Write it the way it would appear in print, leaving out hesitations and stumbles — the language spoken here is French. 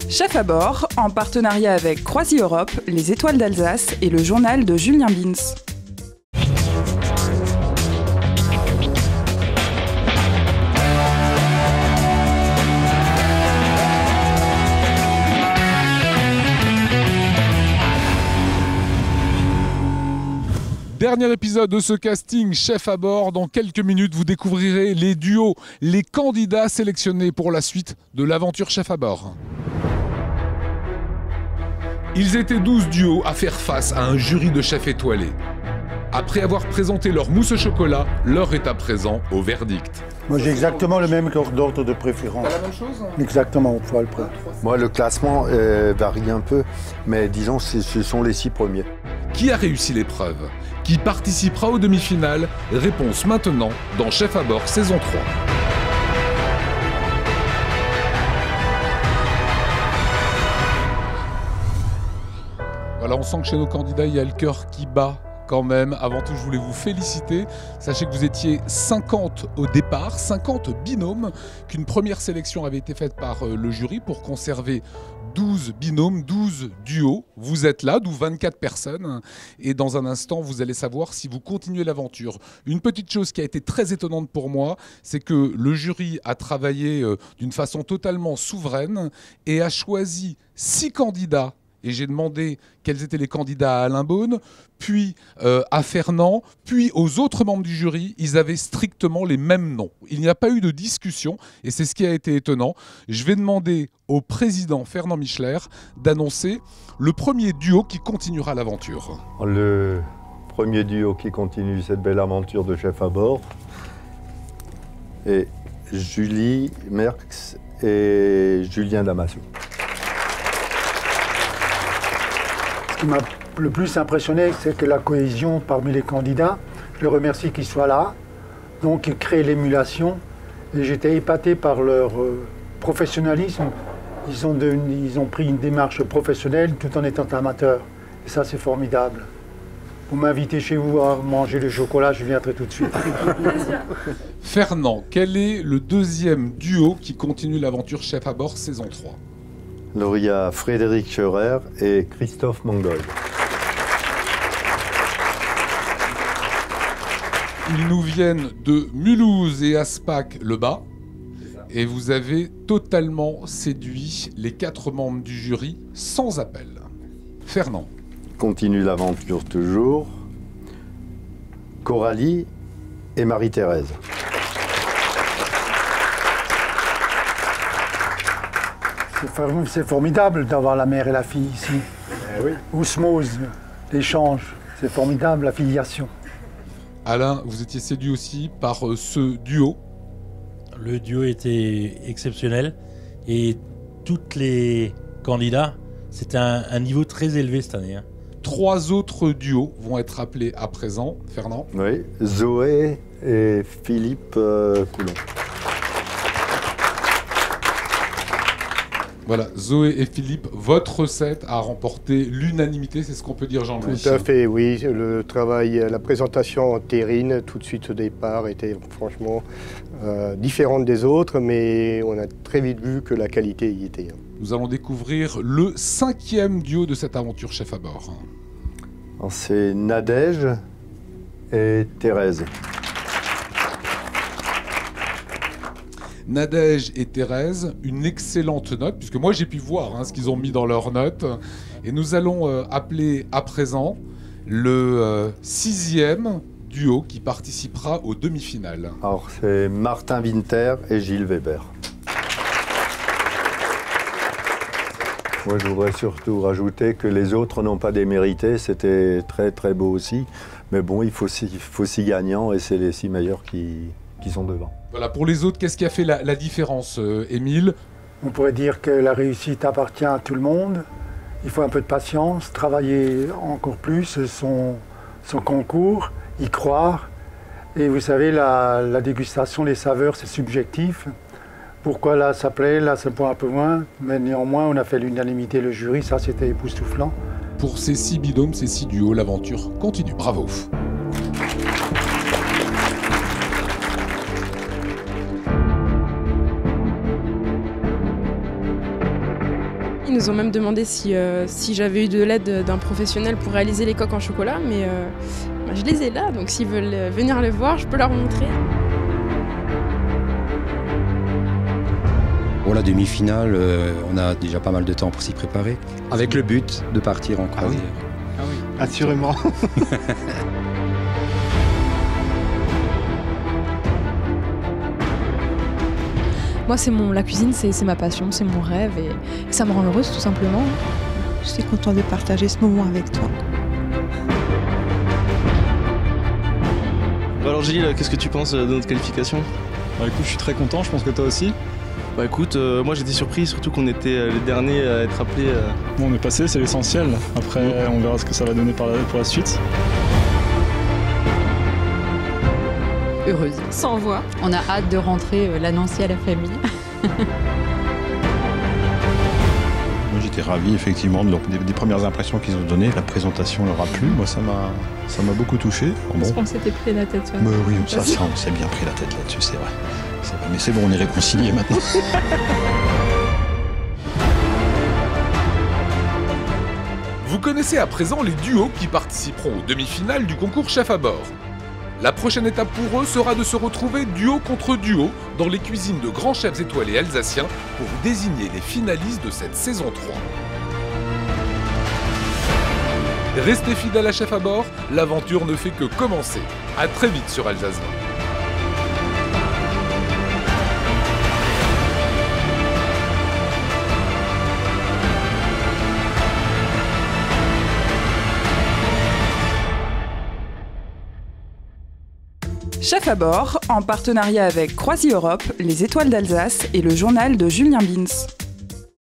Chef à bord, en partenariat avec Croisi Europe, les Étoiles d'Alsace et le journal de Julien Bins. Dernier épisode de ce casting Chef à bord. Dans quelques minutes, vous découvrirez les duos, les candidats sélectionnés pour la suite de l'aventure Chef à bord. Ils étaient 12 duos à faire face à un jury de chefs étoilés. Après avoir présenté leur mousse au chocolat, l'heure est à présent au verdict. Moi j'ai exactement le même ordre de préférence. T'as la même chose ? Exactement, au poil près. Moi le classement varie un peu, mais disons ce sont les 6 premiers. Qui a réussi l'épreuve ? Qui participera aux demi-finales ? Réponse maintenant dans Chef à bord saison 3. Voilà, on sent que chez nos candidats, il y a le cœur qui bat quand même. Avant tout, je voulais vous féliciter. Sachez que vous étiez 50 au départ, 50 binômes, qu'une première sélection avait été faite par le jury pour conserver 12 binômes, 12 duos. Vous êtes là, d'où 24 personnes. Et dans un instant, vous allez savoir si vous continuez l'aventure. Une petite chose qui a été très étonnante pour moi, c'est que le jury a travaillé d'une façon totalement souveraine et a choisi 6 candidats. Et j'ai demandé quels étaient les candidats à Alain Beaune, puis à Fernand, puis aux autres membres du jury. Ils avaient strictement les mêmes noms. Il n'y a pas eu de discussion et c'est ce qui a été étonnant. Je vais demander au président Fernand Michler d'annoncer le premier duo qui continuera l'aventure. Le premier duo qui continue cette belle aventure de Chef à bord est Julie Merckx et Julien Damasio. Ce qui m'a le plus impressionné, c'est que la cohésion parmi les candidats, je les remercie qu'ils soient là, donc ils créent l'émulation. Et j'étais épaté par leur professionnalisme. Ils ont pris une démarche professionnelle tout en étant amateurs. Et ça, c'est formidable. Vous m'invitez chez vous à manger le chocolat, je viendrai tout de suite. Fernand, quel est le deuxième duo qui continue l'aventure Chef à bord saison 3 ? Alors il y a Frédéric Scherer et Christophe Mangol. Ils nous viennent de Mulhouse et Aspac-le-Bas. Et vous avez totalement séduit les 4 membres du jury sans appel. Fernand. Continue l'aventure toujours. Coralie et Marie-Thérèse. C'est formidable d'avoir la mère et la fille ici. Oui. Osmose, l'échange, c'est formidable, la filiation. Alain, vous étiez séduit aussi par ce duo. Le duo était exceptionnel et tous les candidats, c'était un niveau très élevé cette année. 3 autres duos vont être appelés à présent. Fernand. Oui, Zoé et Philippe Coulon. Voilà, Zoé et Philippe, votre recette a remporté l'unanimité, c'est ce qu'on peut dire, Jean-Louis. Tout à fait, oui. Le travail, la présentation en terrine, tout de suite au départ, était franchement différente des autres, mais on a très vite vu que la qualité y était. Nous allons découvrir le 5e duo de cette aventure Chef à bord. C'est Nadège et Thérèse. Nadège et Thérèse, une excellente note, puisque moi j'ai pu voir ce qu'ils ont mis dans leurs notes. Et nous allons appeler à présent le 6e duo qui participera aux demi-finales. Alors c'est Martin Winter et Gilles Weber. Moi je voudrais surtout rajouter que les autres n'ont pas démérité, c'était très très beau aussi. Mais bon, il faut 6 gagnants et c'est les 6 meilleurs qui sont devant. Voilà, pour les autres, qu'est-ce qui a fait la différence, Émile ? On pourrait dire que la réussite appartient à tout le monde. Il faut un peu de patience, travailler encore plus son concours, y croire. Et vous savez, la dégustation, les saveurs, c'est subjectif. Pourquoi là ça plaît, là ça pointe un peu moins. Mais néanmoins, on a fait l'unanimité, le jury, ça c'était époustouflant. Pour ces 6 binômes, ces 6 duos, l'aventure continue. Bravo. Ils nous ont même demandé si j'avais eu de l'aide d'un professionnel pour réaliser les coques en chocolat, mais je les ai là, donc s'ils veulent venir les voir, je peux leur montrer. Pour la demi-finale, on a déjà pas mal de temps pour s'y préparer, avec le but de partir en croisière. Ah oui, assurément. Moi, la cuisine, c'est ma passion, c'est mon rêve et ça me rend heureuse tout simplement. Je suis contente de partager ce moment avec toi. Alors Gilles, qu'est-ce que tu penses de notre qualification? Écoute, je suis très content, je pense que toi aussi. Écoute, moi j'étais surpris, surtout qu'on était les derniers à être appelés. Bon, on est passé, c'est l'essentiel. Après, on verra ce que ça va donner pour la suite. Heureuse, sans voix. On a hâte de rentrer l'annoncer à la famille. Moi j'étais ravi effectivement des premières impressions qu'ils ont données. La présentation leur a plu, moi ça m'a beaucoup touché. Parce qu'on s'était pris la tête. Ouais. Oui, ça on s'est bien pris la tête là-dessus, c'est vrai. Mais c'est bon, on est réconciliés maintenant. Vous connaissez à présent les duos qui participeront aux demi-finales du concours Chef à bord. La prochaine étape pour eux sera de se retrouver duo contre duo dans les cuisines de grands chefs étoilés alsaciens pour désigner les finalistes de cette saison 3. Restez fidèles à Chef à bord, l'aventure ne fait que commencer. À très vite sur Alsace 20. Chef à bord, en partenariat avec Croisi Europe, les Étoiles d'Alsace et le journal de Julien Bins.